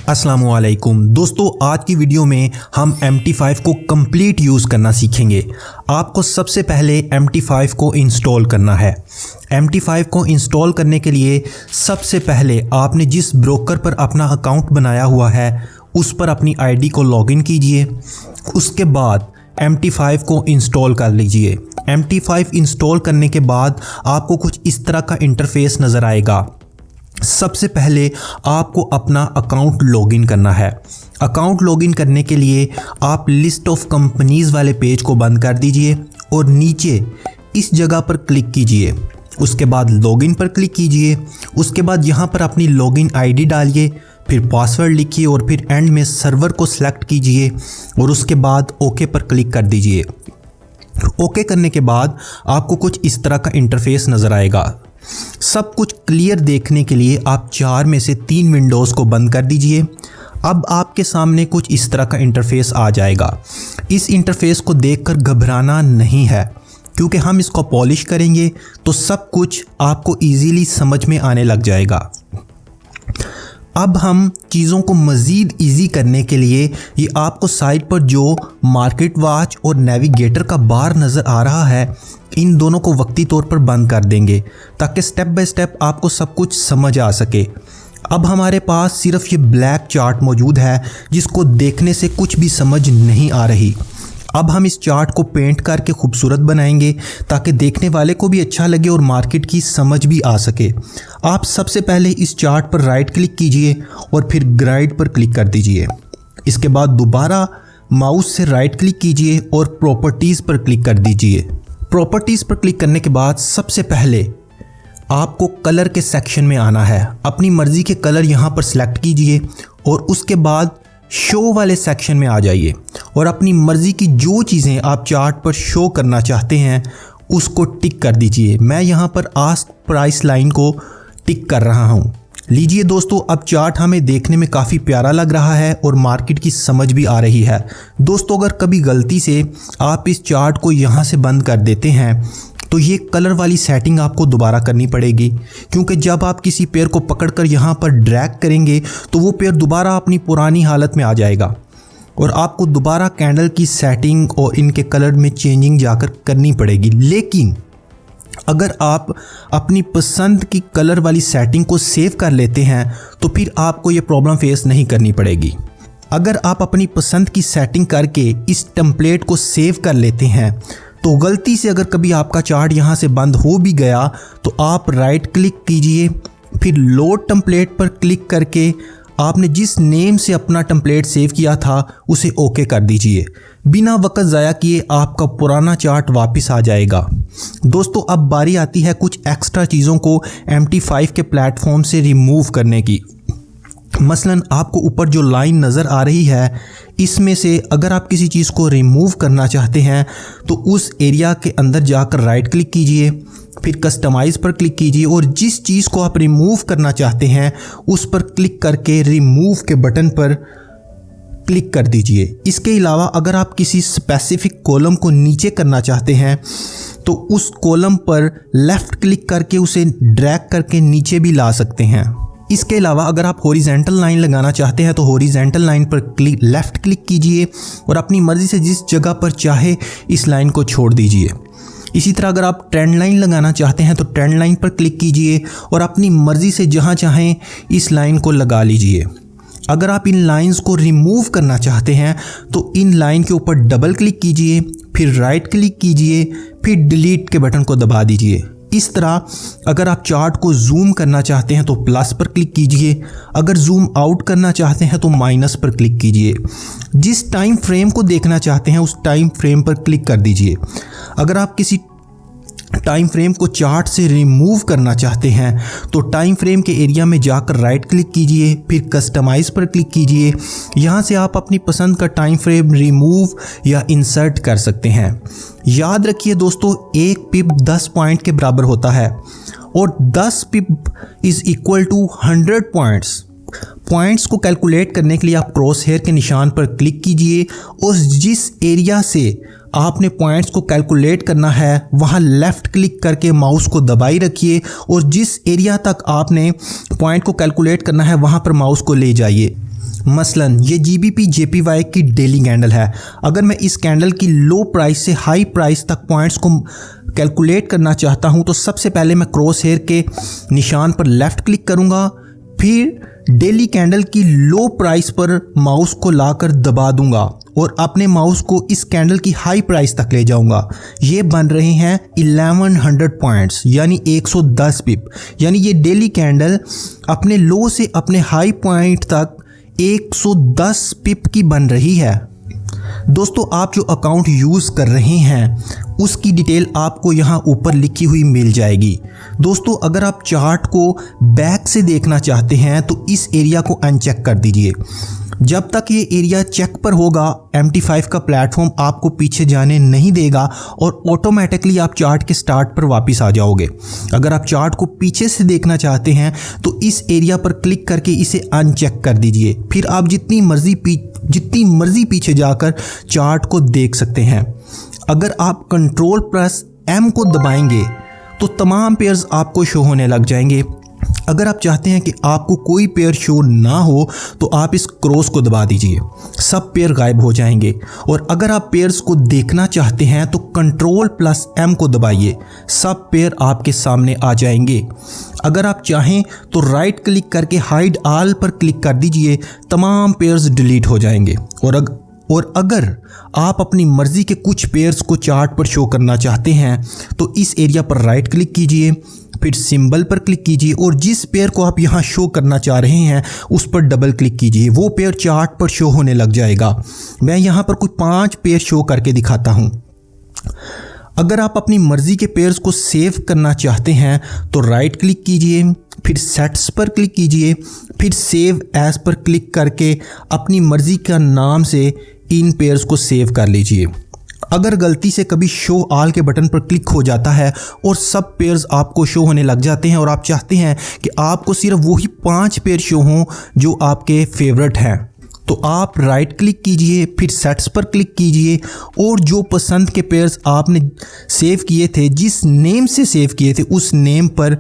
अस्सलामुअलैकुम दोस्तों, आज की वीडियो में हम MT5 को कंप्लीट यूज़ करना सीखेंगे। आपको सबसे पहले MT5 को इंस्टॉल करना है। MT5 को इंस्टॉल करने के लिए सबसे पहले आपने जिस ब्रोकर पर अपना अकाउंट बनाया हुआ है उस पर अपनी आईडी को लॉगिन कीजिए। उसके बाद MT5 को इंस्टॉल कर लीजिए। MT5 इंस्टॉल करने के बाद आपको कुछ इस तरह का इंटरफेस नज़र आएगा। सबसे पहले आपको अपना अकाउंट लॉगिन करना है। अकाउंट लॉगिन करने के लिए आप लिस्ट ऑफ कंपनीज़ वाले पेज को बंद कर दीजिए और नीचे इस जगह पर क्लिक कीजिए। उसके बाद लॉगिन पर क्लिक कीजिए। उसके बाद यहाँ पर अपनी लॉगिन आईडी डालिए, फिर पासवर्ड लिखिए और फिर एंड में सर्वर को सिलेक्ट कीजिए और उसके बाद ओके पर क्लिक कर दीजिए। ओके करने के बाद आपको कुछ इस तरह का इंटरफेस नज़र आएगा। सब कुछ क्लियर देखने के लिए आप 4 में से 3 विंडोज़ को बंद कर दीजिए। अब आपके सामने कुछ इस तरह का इंटरफेस आ जाएगा। इस इंटरफेस को देखकर घबराना नहीं है, क्योंकि हम इसको पॉलिश करेंगे तो सब कुछ आपको इजीली समझ में आने लग जाएगा। अब हम चीज़ों को मज़ीद इजी करने के लिए ये आपको साइड पर जो मार्केट वॉच और नेविगेटर का बार नज़र आ रहा है, इन दोनों को वक्ती तौर पर बंद कर देंगे ताकि स्टेप बाय स्टेप आपको सब कुछ समझ आ सके। अब हमारे पास सिर्फ ये ब्लैक चार्ट मौजूद है जिसको देखने से कुछ भी समझ नहीं आ रही। अब हम इस चार्ट को पेंट करके खूबसूरत बनाएंगे ताकि देखने वाले को भी अच्छा लगे और मार्केट की समझ भी आ सके। आप सबसे पहले इस चार्ट पर राइट क्लिक कीजिए और फिर ग्राइड पर क्लिक कर दीजिए। इसके बाद दोबारा माउस से राइट क्लिक कीजिए और प्रॉपर्टीज़ पर क्लिक कर दीजिए। प्रॉपर्टीज़ पर क्लिक करने के बाद सबसे पहले आपको कलर के सेक्शन में आना है। अपनी मर्ज़ी के कलर यहाँ पर सिलेक्ट कीजिए और उसके बाद शो वाले सेक्शन में आ जाइए और अपनी मर्ज़ी की जो चीज़ें आप चार्ट पर शो करना चाहते हैं उसको टिक कर दीजिए। मैं यहाँ पर आस्क प्राइस लाइन को टिक कर रहा हूँ। लीजिए दोस्तों, अब चार्ट हमें देखने में काफ़ी प्यारा लग रहा है और मार्केट की समझ भी आ रही है। दोस्तों, अगर कभी गलती से आप इस चार्ट को यहाँ से बंद कर देते हैं तो ये कलर वाली सेटिंग आपको दोबारा करनी पड़ेगी, क्योंकि जब आप किसी पेयर को पकड़कर यहाँ पर ड्रैग करेंगे तो वो पेयर दोबारा अपनी पुरानी हालत में आ जाएगा और आपको दोबारा कैंडल की सेटिंग और इनके कलर में चेंजिंग जाकर करनी पड़ेगी। लेकिन अगर आप अपनी पसंद की कलर वाली सेटिंग को सेव कर लेते हैं तो फिर आपको ये प्रॉब्लम फेस नहीं करनी पड़ेगी। अगर आप अपनी पसंद की सेटिंग करके इस टेम्पलेट को सेव कर लेते हैं तो गलती से अगर कभी आपका चार्ट यहाँ से बंद हो भी गया तो आप राइट क्लिक कीजिए, फिर लोड टेम्पलेट पर क्लिक करके आपने जिस नेम से अपना टेम्पलेट सेव किया था उसे ओके कर दीजिए। बिना वक्त ज़ाया किए आपका पुराना चार्ट वापस आ जाएगा। दोस्तों, अब बारी आती है कुछ एक्स्ट्रा चीज़ों को MT5 के प्लेटफॉर्म से रिमूव करने की। मसलन आपको ऊपर जो लाइन नज़र आ रही है, इसमें से अगर आप किसी चीज़ को रिमूव करना चाहते हैं तो उस एरिया के अंदर जाकर राइट क्लिक कीजिए, फिर कस्टमाइज़ पर क्लिक कीजिए और जिस चीज़ को आप रिमूव करना चाहते हैं उस पर क्लिक करके रिमूव के बटन पर क्लिक कर दीजिए। इसके अलावा अगर आप किसी स्पेसिफिक कॉलम को नीचे करना चाहते हैं तो उस कॉलम पर लेफ़्ट क्लिक करके उसे ड्रैग करके नीचे भी ला सकते हैं। इसके अलावा अगर आप हॉरिजॉन्टल लाइन लगाना चाहते हैं तो हॉरिजॉन्टल लाइन पर लेफ़्ट क्लिक कीजिए और अपनी मर्ज़ी से जिस जगह पर चाहे इस लाइन को छोड़ दीजिए। इसी तरह अगर आप ट्रेंड लाइन लगाना चाहते हैं तो ट्रेंड लाइन पर क्लिक कीजिए और अपनी मर्ज़ी से जहाँ चाहें इस लाइन को लगा लीजिए। अगर आप इन लाइंस को रिमूव करना चाहते हैं तो इन लाइन के ऊपर डबल क्लिक कीजिए, फिर राइट क्लिक कीजिए, फिर डिलीट के बटन को दबा दीजिए। इस तरह अगर आप चार्ट को जूम करना चाहते हैं तो प्लस पर क्लिक कीजिए, अगर जूम आउट करना चाहते हैं तो माइनस पर क्लिक कीजिए। जिस टाइम फ्रेम को देखना चाहते हैं उस टाइम फ्रेम पर क्लिक कर दीजिए। अगर आप किसी टाइम फ्रेम को चार्ट से रिमूव करना चाहते हैं तो टाइम फ्रेम के एरिया में जाकर राइट क्लिक कीजिए, फिर कस्टमाइज़ पर क्लिक कीजिए। यहाँ से आप अपनी पसंद का टाइम फ्रेम रिमूव या इंसर्ट कर सकते हैं। याद रखिए दोस्तों, 1 पिप 10 पॉइंट के बराबर होता है और 10 pip is equal to 100 points. Points को कैलकुलेट करने के लिए आप क्रॉस हेयर के निशान पर क्लिक कीजिए और जिस एरिया से आपने पॉइंट्स को कैलकुलेट करना है वहाँ लेफ़्ट क्लिक करके माउस को दबाई रखिए और जिस एरिया तक आपने पॉइंट को कैलकुलेट करना है वहाँ पर माउस को ले जाइए। मसलन ये GBP JPY की डेली कैंडल है। अगर मैं इस कैंडल की लो प्राइस से हाई प्राइस तक पॉइंट्स को कैलकुलेट करना चाहता हूं तो सबसे पहले मैं क्रॉस हेयर के निशान पर लेफ़्ट क्लिक करूंगा, फिर डेली कैंडल की लो प्राइस पर माउस को लाकर दबा दूंगा और अपने माउस को इस कैंडल की हाई प्राइस तक ले जाऊंगा। ये बन रहे हैं 1100 पॉइंट्स यानी 110 पिप। यानी ये डेली कैंडल अपने लो से अपने हाई पॉइंट तक 110 पिप की बन रही है। दोस्तों, आप जो अकाउंट यूज़ कर रहे हैं उसकी डिटेल आपको यहाँ ऊपर लिखी हुई मिल जाएगी। दोस्तों, अगर आप चार्ट को बैक से देखना चाहते हैं तो इस एरिया को अनचेक कर दीजिए। जब तक ये एरिया चेक पर होगा MT5 का प्लेटफॉर्म आपको पीछे जाने नहीं देगा और ऑटोमेटिकली आप चार्ट के स्टार्ट पर वापस आ जाओगे। अगर आप चार्ट को पीछे से देखना चाहते हैं तो इस एरिया पर क्लिक करके इसे अनचेक कर दीजिए। फिर आप जितनी मर्जी पीछे जाकर चार्ट को देख सकते हैं। अगर आप Ctrl+M को दबाएंगे तो तमाम पेयर्स आपको शो होने लग जाएंगे। अगर आप चाहते हैं कि आपको कोई पेयर शो ना हो तो आप इस क्रॉस को दबा दीजिए, सब पेयर गायब हो जाएंगे। और अगर आप पेयर्स को देखना चाहते हैं तो Ctrl+M को दबाइए, सब पेयर आपके सामने आ जाएंगे। अगर आप चाहें तो राइट क्लिक करके हाइड ऑल पर क्लिक कर दीजिए, तमाम पेयर्स डिलीट हो जाएंगे। और अगर आप अपनी मर्ज़ी के कुछ पेयर्स को चार्ट पर शो करना चाहते हैं तो इस एरिया पर राइट क्लिक कीजिए, फिर सिंबल पर क्लिक कीजिए और जिस पेयर को आप यहाँ शो करना चाह रहे हैं उस पर डबल क्लिक कीजिए, वो पेयर चार्ट पर शो होने लग जाएगा। मैं यहाँ पर कुछ 5 पेयर शो करके दिखाता हूँ। अगर आप अपनी मर्ज़ी के पेयर्स को सेव करना चाहते हैं तो राइट क्लिक कीजिए, फिर सेट्स पर क्लिक कीजिए, फिर सेव एज पर क्लिक करके अपनी मर्ज़ी का नाम से इन पेयर्स को सेव कर लीजिए। अगर गलती से कभी शो ऑल के बटन पर क्लिक हो जाता है और सब पेयर्स आपको शो होने लग जाते हैं और आप चाहते हैं कि आपको सिर्फ वही 5 पेयर शो हों जो आपके फेवरेट हैं, तो आप राइट क्लिक कीजिए, फिर सेट्स पर क्लिक कीजिए और जो पसंद के पेयर्स आपने सेव किए थे, जिस नेम से सेव किए थे उस नेम पर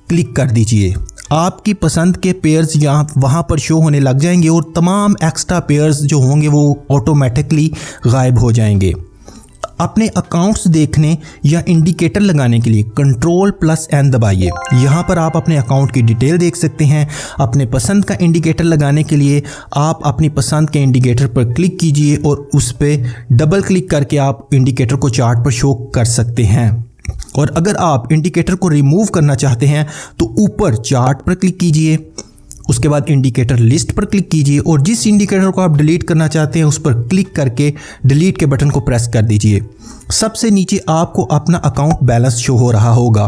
क्लिक कर दीजिए। आपकी पसंद के पेयर्स वहाँ पर शो होने लग जाएंगे और तमाम एक्स्ट्रा पेयर्स जो होंगे वो ऑटोमेटिकली गायब हो जाएंगे। अपने अकाउंट्स देखने या इंडिकेटर लगाने के लिए Ctrl+N दबाइए। यहाँ पर आप अपने अकाउंट की डिटेल देख सकते हैं। अपने पसंद का इंडिकेटर लगाने के लिए आप अपनी पसंद के इंडिकेटर पर क्लिक कीजिए और उस पर डबल क्लिक करके आप इंडिकेटर को चार्ट पर शो कर सकते हैं। और अगर आप इंडिकेटर को रिमूव करना चाहते हैं तो ऊपर चार्ट पर क्लिक कीजिए, उसके बाद इंडिकेटर लिस्ट पर क्लिक कीजिए और जिस इंडिकेटर को आप डिलीट करना चाहते हैं उस पर क्लिक करके डिलीट के बटन को प्रेस कर दीजिए। सबसे नीचे आपको अपना अकाउंट बैलेंस शो हो रहा होगा।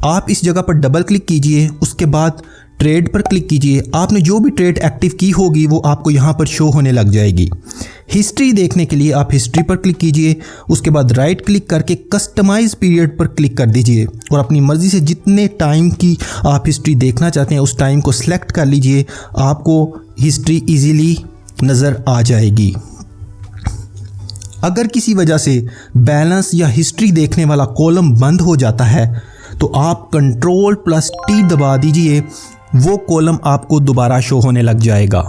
आप इस जगह पर डबल क्लिक कीजिए, उसके बाद ट्रेड पर क्लिक कीजिए। आपने जो भी ट्रेड एक्टिव की होगी वो आपको यहाँ पर शो होने लग जाएगी। हिस्ट्री देखने के लिए आप हिस्ट्री पर क्लिक कीजिए, उसके बाद राइट क्लिक करके कस्टमाइज पीरियड पर क्लिक कर दीजिए और अपनी मर्ज़ी से जितने टाइम की आप हिस्ट्री देखना चाहते हैं उस टाइम को सिलेक्ट कर लीजिए। आपको हिस्ट्री इजीली नज़र आ जाएगी। अगर किसी वजह से बैलेंस या हिस्ट्री देखने वाला कॉलम बंद हो जाता है तो आप Ctrl+T दबा दीजिए, वो कॉलम आपको दोबारा शो होने लग जाएगा।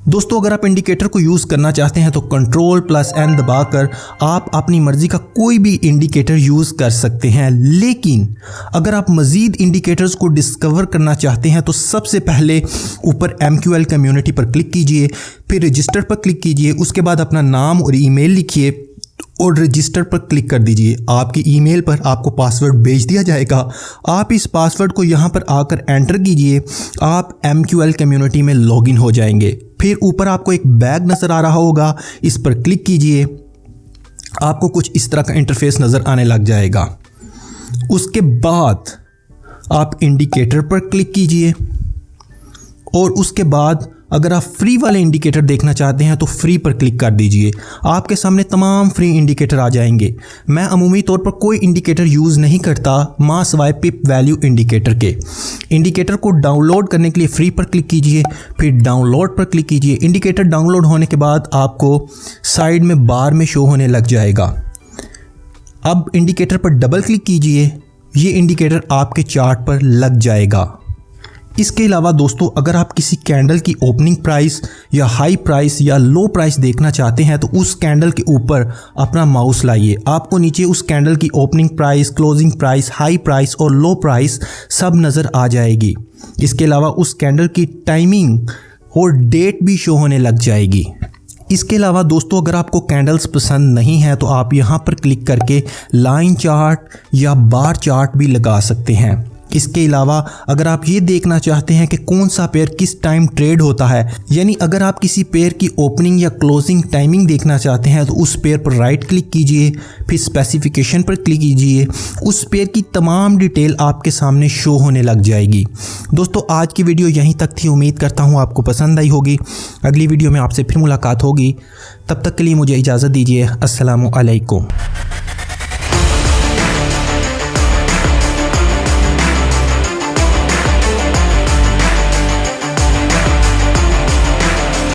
दोस्तों, अगर आप इंडिकेटर को यूज़ करना चाहते हैं तो Ctrl+N दबाकर आप अपनी मर्ज़ी का कोई भी इंडिकेटर यूज़ कर सकते हैं। लेकिन अगर आप मज़ीद इंडिकेटर्स को डिस्कवर करना चाहते हैं तो सबसे पहले ऊपर MQL कम्युनिटी पर क्लिक कीजिए, फिर रजिस्टर पर क्लिक कीजिए, उसके बाद अपना नाम और ईमेल लिखिए और रजिस्टर पर क्लिक कर दीजिए। आपकी ईमेल पर आपको पासवर्ड भेज दिया जाएगा। आप इस पासवर्ड को यहाँ पर आकर एंटर कीजिए, आप MQL कम्युनिटी में लॉगिन हो जाएंगे। फिर ऊपर आपको एक बैग नज़र आ रहा होगा, इस पर क्लिक कीजिए, आपको कुछ इस तरह का इंटरफेस नज़र आने लग जाएगा। उसके बाद आप इंडिकेटर पर क्लिक कीजिए और उसके बाद अगर आप फ्री वाले इंडिकेटर देखना चाहते हैं तो फ्री पर क्लिक कर दीजिए। आपके सामने तमाम फ्री इंडिकेटर आ जाएंगे। मैं अमूमी तौर पर कोई इंडिकेटर यूज़ नहीं करता माँ सिवाय पिप वैल्यू इंडिकेटर के। इंडिकेटर को डाउनलोड करने के लिए फ्री पर क्लिक कीजिए, फिर डाउनलोड पर क्लिक कीजिए। इंडिकेटर डाउनलोड होने के बाद आपको साइड में बार में शो होने लग जाएगा। अब इंडिकेटर पर डबल क्लिक कीजिए, ये इंडिकेटर आपके चार्ट पर लग जाएगा। इसके अलावा दोस्तों अगर आप किसी कैंडल की ओपनिंग प्राइस या हाई प्राइस या लो प्राइस देखना चाहते हैं तो उस कैंडल के ऊपर अपना माउस लाइए, आपको नीचे उस कैंडल की opening price, closing price, high price और लो प्राइस सब नज़र आ जाएगी। इसके अलावा उस कैंडल की टाइमिंग और डेट भी शो होने लग जाएगी। इसके अलावा दोस्तों अगर आपको कैंडल्स पसंद नहीं है तो आप यहाँ पर क्लिक करके लाइन चार्ट या बार चार्ट भी लगा सकते हैं। इसके अलावा अगर आप ये देखना चाहते हैं कि कौन सा पेयर किस टाइम ट्रेड होता है, यानी अगर आप किसी पेयर की ओपनिंग या क्लोजिंग टाइमिंग देखना चाहते हैं तो उस पेयर पर राइट क्लिक कीजिए, फिर स्पेसिफिकेशन पर क्लिक कीजिए, उस पेयर की तमाम डिटेल आपके सामने शो होने लग जाएगी। दोस्तों आज की वीडियो यहीं तक थी, उम्मीद करता हूँ आपको पसंद आई होगी। अगली वीडियो में आपसे फिर मुलाकात होगी, तब तक के लिए मुझे इजाज़त दीजिए। अस्सलामु अलैकुम।